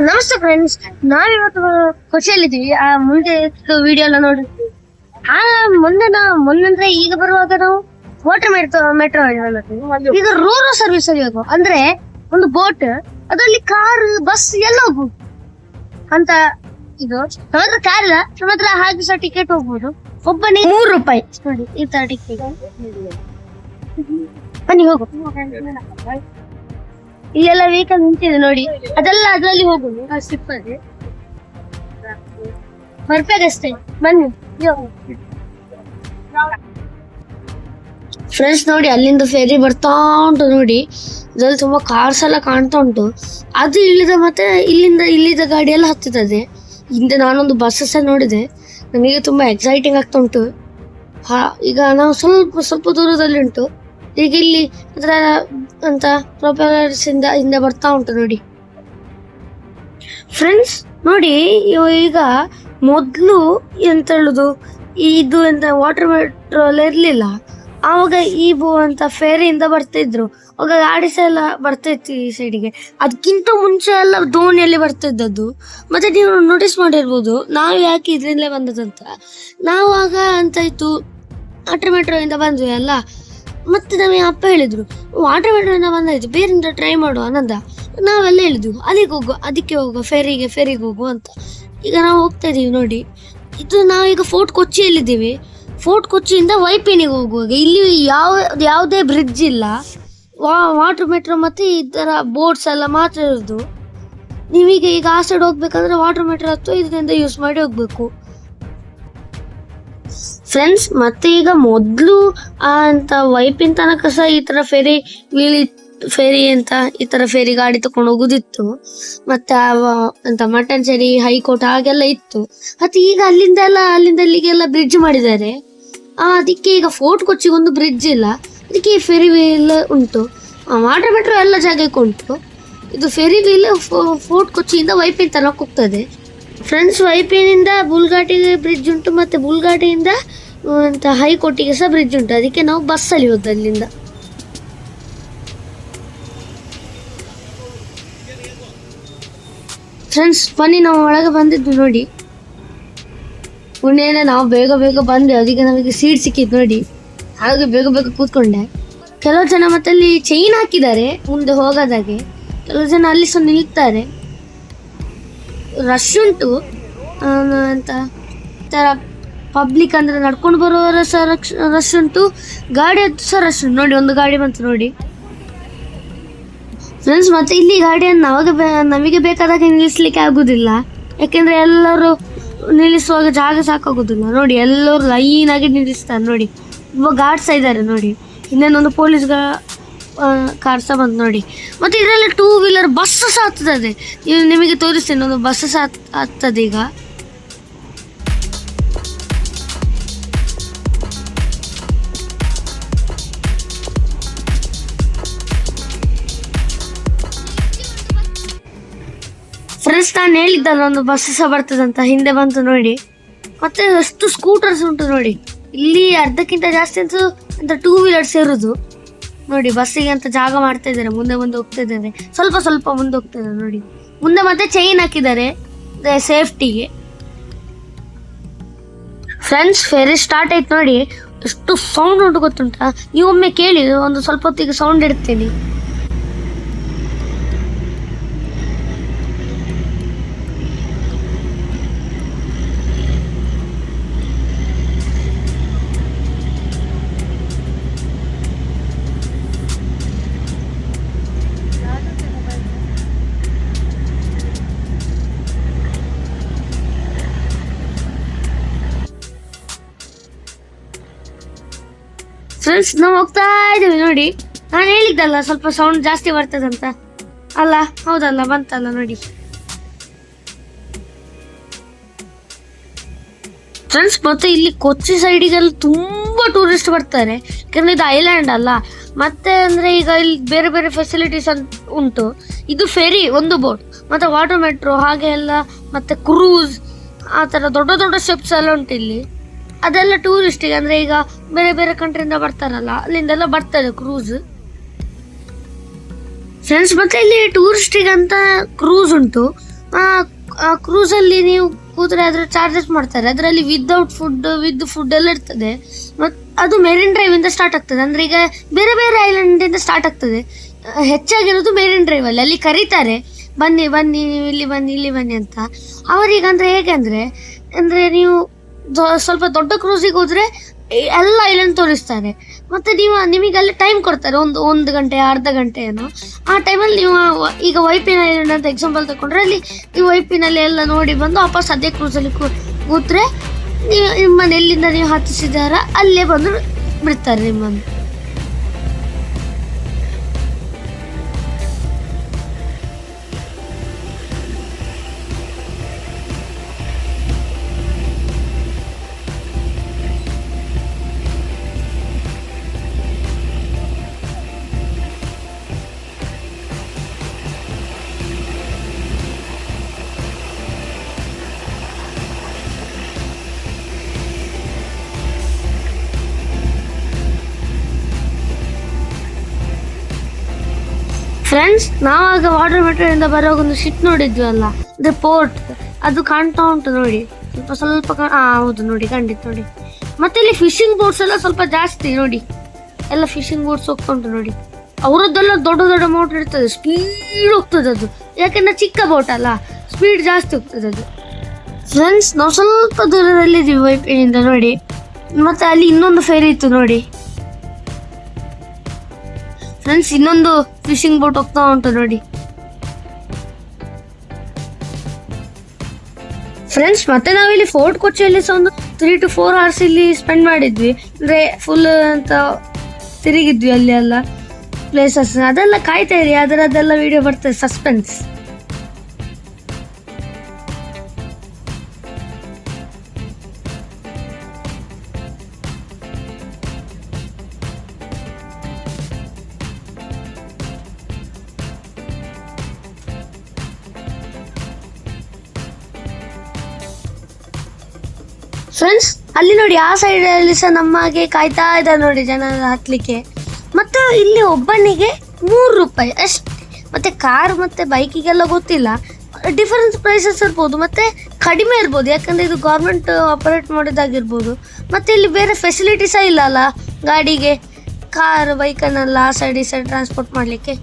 ನಮಸ್ತೆ ಫ್ರೆಂಡ್ಸ್, ನಾವಿವತ್ತು ಖುಷಿಯಲ್ಲಿದ್ದೀವಿ. ಮುಂದೆ ವಿಡಿಯೋ ಎಲ್ಲ ನೋಡಿದ್ವಿ. ಮೊನ್ನೆ ಈಗ ಬರುವಾಗ ನಾವು ವಾಟರ್ ಮೆಟ್ರೋ ಈಗ ರೋರೋ ಸರ್ವಿಸ್ ಅಲ್ಲಿ ಹೋಗುವ, ಅಂದ್ರೆ ಒಂದು ಬೋಟ್, ಅದರಲ್ಲಿ ಕಾರ್, ಬಸ್ ಎಲ್ಲ ಹೋಗ್ಬೋದು ಅಂತ. ಇದು ನಮ್ಮ ಹತ್ರ ಕಾರ್ ಇಲ್ಲ, ನಮ್ಮ ಹತ್ರ ಹಾಗೆ ಸಹ ಟಿಕೆಟ್ ಹೋಗ್ಬೋದು. ಒಬ್ಬನಿಗೆ ₹3 ನೋಡಿ, ಈ ತರ ಟಿಕೆಟ್. ಬನ್ನಿ ಹೋಗು. ಇಲ್ಲೆಲ್ಲ ವೆಹಿಕಲ್ ನಿಂತಿದೆ ನೋಡಿ, ಅದೆಲ್ಲ ಅದ್ರಲ್ಲಿ ಹೋಗುದು. ಸ್ಲಿಪ್ ಅಲ್ಲಿ ಬರ್ಬೇಕಷ್ಟೇ. ಬನ್ನಿ ಫ್ರೆಂಡ್ಸ್, ನೋಡಿ ಅಲ್ಲಿಂದ ಫೆರಿ ಬರ್ತಾ ಉಂಟು ನೋಡಿ. ಅದ್ರಲ್ಲಿ ತುಂಬಾ ಕಾರ್ಸ್ ಎಲ್ಲ ಕಾಣ್ತಾ ಉಂಟು. ಅದು ಇಳಿದ ಮತ್ತೆ ಇಲ್ಲಿದ ಗಾಡಿ ಎಲ್ಲ ಹತ್ತುತ್ತದೆ. ಹಿಂದೆ ನಾನೊಂದು ಬಸ್ಸಸ್ ನೋಡಿದೆ, ನನಗೆ ತುಂಬಾ ಎಕ್ಸೈಟಿಂಗ್ ಆಗ್ತಾ ಉಂಟು. ಈಗ ನಾವು ಸ್ವಲ್ಪ ದೂರದಲ್ಲಿ ಉಂಟು. ಈಗ ಇಲ್ಲಿ ಅದರ ಅಂತ ಪ್ರೊಪೆಲರ್ಸ್ ಇಂದ ಬರ್ತಾ ಉಂಟು ನೋಡಿ ಫ್ರೆಂಡ್ಸ್. ನೋಡಿ ಈಗ ಮೊದ್ಲು ಎಂತ ಹೇಳುದು, ಇದು ಎಂತ ವಾಟರ್ ಮೆಟ್ರೋಲ್ ಇರ್ಲಿಲ್ಲ. ಆವಾಗ ಈ ಅಂತ ಫೇರಿಯಿಂದ ಬರ್ತಿದ್ರು. ಆವಾಗ ಗಾಡಿ ಸಹ ಎಲ್ಲ ಬರ್ತಿತ್ತು ಈ ಸೈಡಿಗೆ. ಅದಕ್ಕಿಂತ ಮುಂಚೆ ಎಲ್ಲ ದೋಣಿಯಲ್ಲಿ ಬರ್ತಿದ್ದದ್ದು. ಮತ್ತೆ ನೀವು ನೋಟಿಸ್ ಮಾಡಿರ್ಬೋದು, ನಾವು ಯಾಕೆ ಇದ್ರಿಂದಲೇ ಬಂದದಂತ. ನಾವು ಆಗ ಅಂತ ಇತ್ತು ವಾಟರ್ ಮೆಟ್ರೋ ಇಂದ ಬಂದ್ವಿ ಅಲ್ಲ. ಮತ್ತೆ ನಮಗೆ ಅಪ್ಪ ಹೇಳಿದ್ರು, ವಾಟರ್ ಮೆಟ್ರೋ ಇಂದ ಬಂದಾಯ್ತು, ಬೇರಿಂದ ಟ್ರೈ ಮಾಡುವ ಅನ್ನಂದ. ನಾವೆಲ್ಲ ಹೇಳಿದ್ವು ಅದಕ್ಕೆ ಹೋಗುವ ಫೆರಿಗೆ ಹೋಗುವ ಅಂತ. ಈಗ ನಾವು ಹೋಗ್ತಾ ಇದೀವಿ ನೋಡಿ. ಇದು ನಾವೀಗ ಫೋರ್ಟ್ ಕೊಚ್ಚಿಯಲ್ಲಿದ್ದೀವಿ. ಫೋರ್ಟ್ ಕೊಚ್ಚಿಯಿಂದ ವೈಪಿನಿಗೆ ಹೋಗುವಾಗ ಇಲ್ಲಿ ಯಾವುದೇ ಬ್ರಿಡ್ಜ್ ಇಲ್ಲ. ವಾಟರ್ ಮೆಟ್ರೋ ಮತ್ತೆ ಈ ತರ ಬೋಟ್ಸ್ ಎಲ್ಲ ಮಾತ್ರ ಇರೋದು. ಈಗ ಆ ಸೈಡ್ ಹೋಗ್ಬೇಕಂದ್ರೆ ವಾಟರ್ ಮೆಟ್ರೋ ಅಥವಾ ಇದರಿಂದ ಯೂಸ್ ಮಾಡಿ ಹೋಗ್ಬೇಕು ಫ್ರೆಂಡ್ಸ್. ಮತ್ತೆ ಈಗ ಮೊದ್ಲು ಅಂತ ವೈಪಿನ ತನಕ ಸಹ ಈ ತರ ಫೆರಿ ಅಂತ ಈ ತರ ಫೆರಿ ಗಾಡಿ ತಕೊಂಡು ಹೋಗುದಿತ್ತು. ಮತ್ತೆ ಅಂತ ಮಟ್ಟಂಚೇರಿ, ಹೈಕೋರ್ಟ್ ಹಾಗೆಲ್ಲ ಇತ್ತು. ಮತ್ತೆ ಈಗ ಅಲ್ಲಿಂದ ಇಲ್ಲಿಗೆಲ್ಲ ಬ್ರಿಡ್ಜ್ ಮಾಡಿದ್ದಾರೆ. ಅದಕ್ಕೆ ಈಗ ಫೋರ್ಟ್ ಕೊಚ್ಚಿಗೆ ಒಂದು ಬ್ರಿಡ್ಜ್ ಇಲ್ಲ, ಅದಕ್ಕೆ ಈ ಫೆರಿ ವೀಲ್ ಉಂಟು. ವಾಟರ್ ಮೆಟ್ರೋ ಎಲ್ಲ ಜಾಗಕ್ಕೆ ಉಂಟು. ಇದು ಫೆರಿ ವೀಲ್ ಫೋರ್ಟ್ ಕೊಚ್ಚಿಯಿಂದ ವೈಪಿನ ತನಕ ಹೋಗ್ತದೆ ಫ್ರೆಂಡ್ಸ್. ವೈಪಿನಿಂದ ಬುಲ್ಘಾಟಿಗೆ ಬ್ರಿಡ್ಜ್ ಉಂಟು, ಮತ್ತೆ ಬುಲ್ಘಾಟಿಯಿಂದ ಅಂತ ಹೈಕೋರ್ಟಿಗೆ ಸಹ ಬ್ರಿಡ್ಜ್ ಉಂಟು. ಅದಕ್ಕೆ ನಾವು ಬಸ್ಸಲ್ಲಿ ಹೋದ ಅಲ್ಲಿಂದ. ಫ್ರೆಂಡ್ಸ್ ಬನ್ನಿ, ನಾವು ಒಳಗೆ ಬಂದಿದ್ದು ನೋಡಿ. ಪುಣ್ಯನೇ ನಾವು ಬೇಗ ಬಂದ್ವಿ, ಅದಕ್ಕೆ ನಮಗೆ ಸೀಟ್ ಸಿಕ್ಕಿತ್ತು ನೋಡಿ. ಹಾಗೆ ಬೇಗ ಕೂತ್ಕೊಂಡೆ. ಕೆಲವು ಜನ ಮತ್ತೆ ಅಲ್ಲಿ ಚೈನ್ ಹಾಕಿದ್ದಾರೆ ಮುಂದೆ ಹೋಗೋದಾಗೆ. ಕೆಲವು ಜನ ಅಲ್ಲಿ ಸಹ ನಿಲ್ತಾರೆ. ರಶ್ ಉಂಟು ಅಂತ ತರ. ಪಬ್ಲಿಕ್ ಅಂದ್ರೆ ನಡ್ಕೊಂಡು ಬರುವವರ ಸಹ ರಶ್ ಉಂಟು, ಗಾಡಿ ಸಹ ರಶ್ ಉಂಟು ನೋಡಿ. ಒಂದು ಗಾಡಿ ಬಂತು ನೋಡಿ ಫ್ರೆಂಡ್ಸ್. ಮತ್ತೆ ಇಲ್ಲಿ ಗಾಡಿಯನ್ನು ನಮಗೆ ಬೇಕಾದಾಗ ನಿಲ್ಲಿಸ್ಲಿಕ್ಕೆ ಆಗುದಿಲ್ಲ, ಯಾಕೆಂದ್ರೆ ಎಲ್ಲರೂ ನಿಲ್ಲಿಸುವಾಗ ಜಾಗ ಸಾಕಾಗುದಿಲ್ಲ ನೋಡಿ. ಎಲ್ಲರೂ ಲೈನ್ ಆಗಿ ನಿಲ್ಲಿಸ್ತಾರೆ ನೋಡಿ. ಒಬ್ಬ ಗಾರ್ಡ್ಸ್ ಇದ್ದಾರೆ ನೋಡಿ. ಇನ್ನೊಂದು ಪೊಲೀಸ್ ಕಾರ್ ಸಹ ಬಂತು ನೋಡಿ. ಮತ್ತೆ ಇದರಲ್ಲಿ 2 ವೀಲರ್ ಬಸ್ ಸಹ ಹತ್ತುತ್ತದೆ. ನಿಮಗೆ ತೋರಿಸ್ತೇನೆ, ಒಂದು ಬಸ್ ಸಹ ಹತ್ತದ ಈಗ. ಫ್ರೆಂಡ್ಸ್, ನಾನು ಹೇಳಿದ್ದಲ್ಲ ಒಂದು ಬಸ್ ಸಹ ಬರ್ತದಂತ, ಹಿಂದೆ ಬಂತು ನೋಡಿ. ಮತ್ತೆ ಎಷ್ಟು ಸ್ಕೂಟರ್ಸ್ ಉಂಟು ನೋಡಿ. ಇಲ್ಲಿ ಅರ್ಧಕ್ಕಿಂತ ಜಾಸ್ತಿ ಅಂತ 2 ವೀಲರ್ಸ್ ಇರುದು ನೋಡಿ. ಬಸ್ಸಿಗೆ ಅಂತ ಜಾಗ ಮಾಡ್ತಾ ಇದ್ದಾರೆ, ಮುಂದೆ ಹೋಗ್ತಾ ಇದ್ದಾರೆ. ಸ್ವಲ್ಪ ಮುಂದೆ ಹೋಗ್ತಾ ಇದ್ದಾರೆ ನೋಡಿ. ಮುಂದೆ ಮತ್ತೆ ಚೈನ್ ಹಾಕಿದ್ದಾರೆ ಸೇಫ್ಟಿಗೆ. ಫ್ರೆಂಡ್ಸ್, ಫೆರಿ ಸ್ಟಾರ್ಟ್ ಆಯ್ತು ನೋಡಿ. ಎಷ್ಟು ಸೌಂಡ್ ಉಂಟು ಗೊತ್ತುಂಟಾ? ನೀವು ಒಮ್ಮೆ ಕೇಳಿ, ಒಂದು ಸ್ವಲ್ಪ ಹೊತ್ತಿಗೆ ಸೌಂಡ್ ಇಡ್ತೀನಿ. ಫ್ರೆಂಡ್ಸ್, ನಾವು ಹೋಗ್ತಾ ಇದ್ದೀವಿ ನೋಡಿ. ನಾನು ಹೇಳಿದ್ದಲ್ಲ ಸ್ವಲ್ಪ ಸೌಂಡ್ ಜಾಸ್ತಿ ಬರ್ತದಂತ ಅಲ್ಲ, ಹೌದಲ್ಲ, ಬಂತಲ್ಲ ನೋಡಿ ಫ್ರೆಂಡ್ಸ್. ಮತ್ತೆ ಇಲ್ಲಿ ಕೊಚ್ಚಿ ಸೈಡಿಗೆಲ್ಲ ತುಂಬಾ ಟೂರಿಸ್ಟ್ ಬರ್ತಾರೆ, ಯಾಕಂದ್ರೆ ಇದು ಐಲ್ಯಾಂಡ್ ಅಲ್ಲ. ಮತ್ತೆ ಅಂದ್ರೆ ಈಗ ಇಲ್ಲಿ ಬೇರೆ ಬೇರೆ ಫೆಸಿಲಿಟೀಸ್ ಉಂಟು. ಇದು ಫೆರಿ ಒಂದು ಬೋಟ್, ಮತ್ತೆ ವಾಟರ್ ಮೆಟ್ರೋ ಹಾಗೆ ಎಲ್ಲ, ಮತ್ತೆ ಕ್ರೂಸ್, ಆ ತರ ದೊಡ್ಡ ಶಿಪ್ಸ್ ಎಲ್ಲ ಉಂಟು ಇಲ್ಲಿ. ಅದೆಲ್ಲ ಟೂರಿಸ್ಟಿಗೆ, ಅಂದ್ರೆ ಈಗ ಬೇರೆ ಬೇರೆ ಕಂಟ್ರಿಯಿಂದ ಬರ್ತಾರಲ್ಲ, ಅಲ್ಲಿಂದೆಲ್ಲ ಬರ್ತದೆ ಕ್ರೂಸ್. ಫ್ರೆಂಡ್ಸ್, ಮತ್ತೆ ಇಲ್ಲಿ ಟೂರಿಸ್ಟಿಗೆ ಅಂತ ಕ್ರೂಸ್ ಉಂಟು. ಆ ಕ್ರೂಸ್ ಅಲ್ಲಿ ನೀವು ಕೂತ್ರೆ ಅದ್ರ ಚಾರ್ಜಸ್ ಮಾಡ್ತಾರೆ. ಅದರಲ್ಲಿ ವಿದೌಟ್ ಫುಡ್ ಎಲ್ಲ ಇರ್ತದೆ. ಅದು ಮೆರಿನ್ ಡ್ರೈವ್ ಇಂದ ಸ್ಟಾರ್ಟ್ ಆಗ್ತದೆ. ಅಂದ್ರೆ ಈಗ ಬೇರೆ ಬೇರೆ ಐಲ್ಯಾಂಡ್ ಇಂದ ಸ್ಟಾರ್ಟ್ ಆಗ್ತದೆ. ಹೆಚ್ಚಾಗಿರೋದು ಮೆರಿನ್ ಡ್ರೈವ್ ಅಲ್ಲಿ ಕರೀತಾರೆ, ಬನ್ನಿ ಬನ್ನಿ ಇಲ್ಲಿ ಬನ್ನಿ ಇಲ್ಲಿ ಬನ್ನಿ ಅಂತ. ಅವರೀಗ ಅಂದ್ರೆ ಹೇಗೆ ಅಂದ್ರೆ ನೀವು ಸ್ವಲ್ಪ ದೊಡ್ಡ ಕ್ರೂಸಿಗೆ ಹೋದ್ರೆ ಎಲ್ಲ ಐಲ್ಯಾಂಡ್ ತೋರಿಸ್ತಾರೆ. ಮತ್ತೆ ನಿಮಗೆ ಅಲ್ಲಿ ಟೈಮ್ ಕೊಡ್ತಾರೆ, ಒಂದು ಗಂಟೆ ಅರ್ಧ ಗಂಟೆ ಏನೋ. ಆ ಟೈಮಲ್ಲಿ ನೀವು ಈಗ ವೈಪಿನ್ ಐಲ್ಯಾಂಡ್ ಅಂತ ಎಕ್ಸಾಂಪಲ್ ತಗೊಂಡ್ರೆ, ಅಲ್ಲಿ ನೀವು ವೈಪಿನಲ್ಲಿ ಎಲ್ಲ ನೋಡಿ ಬಂದು ವಾಪಸ್ ಅದೇ ಕ್ರೂಸಲ್ಲಿ ಕೂತ್ರೆ ನಿಮ್ಮನ್ನು ಎಲ್ಲಿಂದ ನೀವು ಹತ್ತಿಸಿದಾರ ಅಲ್ಲೇ ಬಂದು ಬಿಡ್ತಾರೆ ನಿಮ್ಮನ್ನು. ಫ್ರೆಂಡ್ಸ್, ನಾವಾಗ ವಾಟರ್ ಮೆಟ್ರೋ ಇಂದ ಬರುವಾಗ ಒಂದು ಶಿಪ್ ನೋಡಿದ್ವಿ ಅಲ್ಲ, ಅಂದ್ರೆ ಪೋರ್ಟ್, ಅದು ಕಾಣ್ತಾ ಉಂಟು ನೋಡಿ. ಸ್ವಲ್ಪ ಹೌದು ನೋಡಿ, ಖಂಡಿತ ನೋಡಿ. ಮತ್ತೆ ಇಲ್ಲಿ ಫಿಶಿಂಗ್ ಬೋಟ್ಸ್ ಎಲ್ಲ ಸ್ವಲ್ಪ ಜಾಸ್ತಿ ನೋಡಿ, ಎಲ್ಲ ಫಿಶಿಂಗ್ ಬೋಟ್ಸ್ ಹೋಗ್ತಾ ಉಂಟು ನೋಡಿ. ಅವರದ್ದೆಲ್ಲ ದೊಡ್ಡ ದೊಡ್ಡ ಮೋಟರ್ ಇರ್ತದೆ, ಸ್ಪೀಡ್ ಹೋಗ್ತದೆ ಅದು. ಯಾಕೆಂದ್ರೆ ಚಿಕ್ಕ ಬೋಟ್ ಅಲ್ಲ, ಸ್ಪೀಡ್ ಜಾಸ್ತಿ ಹೋಗ್ತದೆ ಅದು. ಫ್ರೆಂಡ್ಸ್, ನಾವು ಸ್ವಲ್ಪ ದೂರದಲ್ಲಿದ್ದೀವಿ ವೈಪಿನಿಂದ ನೋಡಿ. ಮತ್ತೆ ಅಲ್ಲಿ ಇನ್ನೊಂದು ಫೇರಿ ಇತ್ತು ನೋಡಿ. ಫ್ರೆಂಡ್ಸ್, ಇನ್ನೊಂದು ಫಿಶಿಂಗ್ ಬೋಟ್ ಹೋಗ್ತಾ ಉಂಟು ನೋಡಿ. ಫ್ರೆಂಡ್ಸ್, ಮತ್ತೆ ನಾವಿಲ್ಲಿ ಫೋರ್ಟ್ ಕೊಚ್ಚಿಯಲ್ಲಿ ಸಹ ಒಂದು 3 to 4 hours ಇಲ್ಲಿ ಸ್ಪೆಂಡ್ ಮಾಡಿದ್ವಿ. ಅಂದ್ರೆ ಫುಲ್ ಅಂತ ತಿರುಗಿದ್ವಿ ಅಲ್ಲಿ ಎಲ್ಲ ಪ್ಲೇಸಸ್. ಅದೆಲ್ಲ ಕಾಯ್ತಾ ಇರಿ, ಅದರದ್ದೆಲ್ಲ ವಿಡಿಯೋ ಬರ್ತದೆ, ಸಸ್ಪೆನ್ಸ್. ಫ್ರೆಂಡ್ಸ್, ಅಲ್ಲಿ ನೋಡಿ, ಆ ಸೈಡ್ ಅಲ್ಲಿ ಸಹ ನಮಗೆ ಕಾಯ್ತಾ ಇದ್ದಾರೆ ನೋಡಿ ಜನ ಹತ್ಲಿಕ್ಕೆ. ಮತ್ತೆ ಇಲ್ಲಿ ಒಬ್ಬನಿಗೆ 3 ರೂಪಾಯಿ ಅಷ್ಟೇ. ಮತ್ತೆ ಕಾರ್ ಮತ್ತೆ ಬೈಕಿಗೆಲ್ಲ ಗೊತ್ತಿಲ್ಲ, ಡಿಫರೆನ್ಸ್ ಪ್ರೈಸಸ್ ಇರ್ಬೋದು, ಮತ್ತೆ ಕಡಿಮೆ ಇರ್ಬೋದು, ಯಾಕಂದ್ರೆ ಇದು ಗೌರ್ಮೆಂಟ್ ಆಪರೇಟ್ ಮಾಡೋದಾಗಿರ್ಬೋದು. ಮತ್ತೆ ಇಲ್ಲಿ ಬೇರೆ ಫೆಸಿಲಿಟಿ ಸಹ ಇಲ್ಲ ಅಲ್ಲ ಗಾಡಿಗೆ, ಕಾರ್ ಬೈಕನ್ನೆಲ್ಲ ಆ ಸೈಡ್ ಈ ಸೈಡ್ ಟ್ರಾನ್ಸ್ಪೋರ್ಟ್ ಮಾಡಲಿಕ್ಕೆ.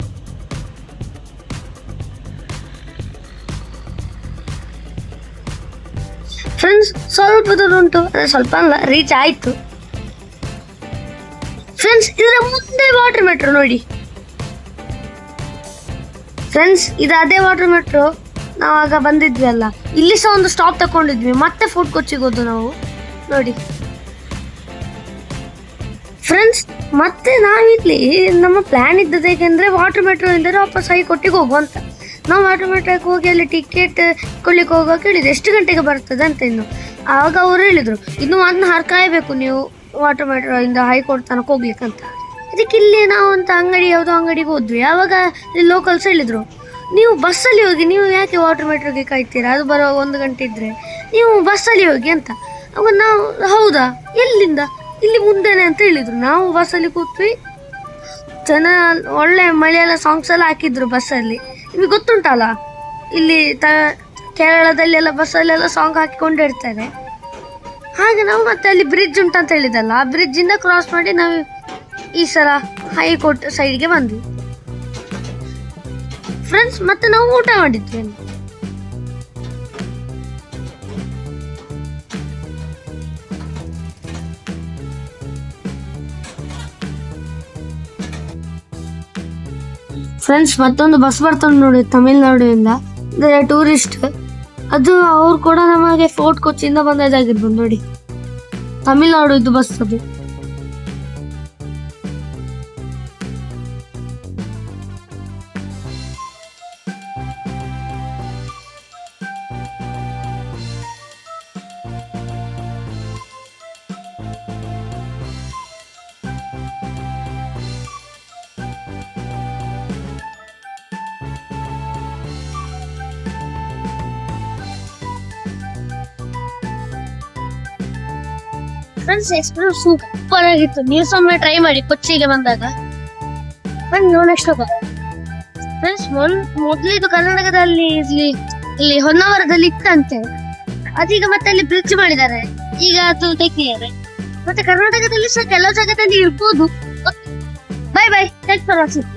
ಫ್ರೆಂಡ್ಸ್, ಸ್ವಲ್ಪ ದೂರ ಉಂಟು, ಸ್ವಲ್ಪ ಅಲ್ಲ, ರೀಚ್ ಆಯ್ತು. ಫ್ರೆಂಡ್ಸ್, ಇದರ ಮುಂದೆ ವಾಟರ್ ಮೆಟ್ರೋ ನೋಡಿ. ಫ್ರೆಂಡ್ಸ್, ಇದು ಅದೇ ವಾಟರ್ ಮೆಟ್ರೋ ನಾವಾಗ ಬಂದಿದ್ವಿ ಅಲ್ಲ, ಇಲ್ಲಿ ಸಹ ಒಂದು ಸ್ಟಾಪ್ ತಗೊಂಡಿದ್ವಿ. ಮತ್ತೆ ಫೋರ್ಟ್ ಕೊಚ್ಚಿಗೆ ಹೋದ್ದು ನಾವು ನೋಡಿ. ಫ್ರೆಂಡ್ಸ್, ಮತ್ತೆ ನಾವಿಲ್ಲಿ ನಮ್ಮ ಪ್ಲಾನ್ ಇದ್ದದ್ದು ಹೇಗೆಂದ್ರೆ ವಾಟರ್ ಮೆಟ್ರೋ ಇಂದ ವಾಪಸ್ ಹೈಕೋರ್ಟಿಗೆ ಹೋಗುವಂತ. ನಾವು ವಾಟರ್ ಮೆಟ್ರೋಕ್ಕೆ ಹೋಗಿ ಅಲ್ಲಿ ಟಿಕೆಟ್ ಕೊಳ್ಳಿಕ್ಕೆ ಹೋಗೋಕೆ ಹೇಳಿದ್ರು, ಎಷ್ಟು ಗಂಟೆಗೆ ಬರ್ತದೆ ಅಂತ. ಆವಾಗ ಅವರು ಹೇಳಿದ್ರು, ಇನ್ನು 1 hour ಕಾಯಬೇಕು ನೀವು ವಾಟರ್ ಮೆಟ್ರೋ ಇಂದ ಹೈಕೋರ್ಟ್ ತನಕ ಹೋಗ್ಲಿಕ್ಕಂತ. ಅದಕ್ಕೆ ಇಲ್ಲಿ ನಾವು ಅಂತ ಯಾವುದೋ ಅಂಗಡಿಗೆ ಹೋದ್ವಿ. ಆವಾಗ ಇಲ್ಲಿ ಲೋಕಲ್ಸ್ ಹೇಳಿದ್ರು, ನೀವು ಬಸ್ಸಲ್ಲಿ ಹೋಗಿ, ನೀವು ಯಾಕೆ ವಾಟರ್ ಮೆಟ್ರೋಗೆ ಕಾಯ್ತೀರಾ, ಅದು ಬರುವಾಗ 1 ಗಂಟೆ ಇದ್ರೆ ನೀವು ಬಸ್ಸಲ್ಲಿ ಹೋಗಿ ಅಂತ. ಅವಾಗ ನಾವು ಹೌದಾ, ಎಲ್ಲಿಂದ, ಇಲ್ಲಿ ಮುಂದೆನೆ ಅಂತ ಹೇಳಿದ್ರು. ನಾವು ಬಸ್ಸಲ್ಲಿ ಕೂತ್ವಿ. ಜನ ಒಳ್ಳೆ ಮಳೆಯೆಲ್ಲ ಸಾಂಗ್ಸ್ ಎಲ್ಲ ಹಾಕಿದ್ರು ಬಸ್ಸಲ್ಲಿ. ನಿಮಗೆ ಗೊತ್ತುಂಟಲ್ಲ, ಇಲ್ಲಿ ಕೇರಳದಲ್ಲೆಲ್ಲ ಬಸ್ಸಲ್ಲೆಲ್ಲ ಸಾಂಗ್ ಹಾಕಿಕೊಂಡಿರ್ತಾರೆ. ಹಾಗೆ ನಾವು ಮತ್ತೆ ಅಲ್ಲಿ ಬ್ರಿಡ್ಜ್ ಉಂಟಂತ ಹೇಳಿದಲ್ಲ, ಆ ಬ್ರಿಡ್ಜಿಂದ ಕ್ರಾಸ್ ಮಾಡಿ ನಾವು ಈ ಸಲ ಹೈಕೋರ್ಟ್ ಸೈಡ್ಗೆ ಬಂದ್ವಿ. ಫ್ರೆಂಡ್ಸ್, ಮತ್ತೆ ನಾವು ಊಟ ಮಾಡಿದ್ವಿ ಅಲ್ಲಿ. ಫ್ರೆಂಡ್ಸ್, ಮತ್ತೊಂದು ಬಸ್ ಬರ್ತದೆ ನೋಡಿ ತಮಿಳ್ನಾಡಿಂದ, ಅಂದರೆ ಟೂರಿಸ್ಟ್. ಅದು ಅವ್ರು ಕೂಡ ನಮಗೆ ಫೋರ್ಟ್ ಕೊಚ್ಚಿಯಿಂದ ಬಂದದ್ದಾಗಿರ್ಬೋದು ನೋಡಿ. ತಮಿಳ್ನಾಡು ಇದು ಬಸ್ ಅದು. ಫ್ರೆಂಡ್ಸ್, ಎಕ್ಸ್ಪೀರಿಯನ್ಸ್ ಸೂಪರ್ ಆಗಿತ್ತು. ನೀವು ಸೊಮ್ಮೆ ಟ್ರೈ ಮಾಡಿ ಕೊಚ್ಚಿಗೆ ಬಂದಾಗ. ಬನ್ನಿ ನೆಕ್ಸ್ಟ್ ಹೋಗ. ಫ್ರೆಂಡ್ಸ್, ಮೊದಲಿದ್ದು ಕರ್ನಾಟಕದಲ್ಲಿ ಇಲ್ಲಿ ಇಲ್ಲಿ ಹೊನ್ನಾವರದಲ್ಲಿ ಇತ್ತಂತೆ, ಅದೀಗ ಮತ್ತೆ ಅಲ್ಲಿ ಬ್ರಿಡ್ಜ್ ಮಾಡಿದ್ದಾರೆ, ಈಗ ಅದು ತೆಗಿದ್ದಾರೆ. ಮತ್ತೆ ಕರ್ನಾಟಕದಲ್ಲಿ ಸಹ ಕೆಲವು ಜಾಗದಲ್ಲಿ ಇರ್ಬೋದು. Bye bye, thanks for watching.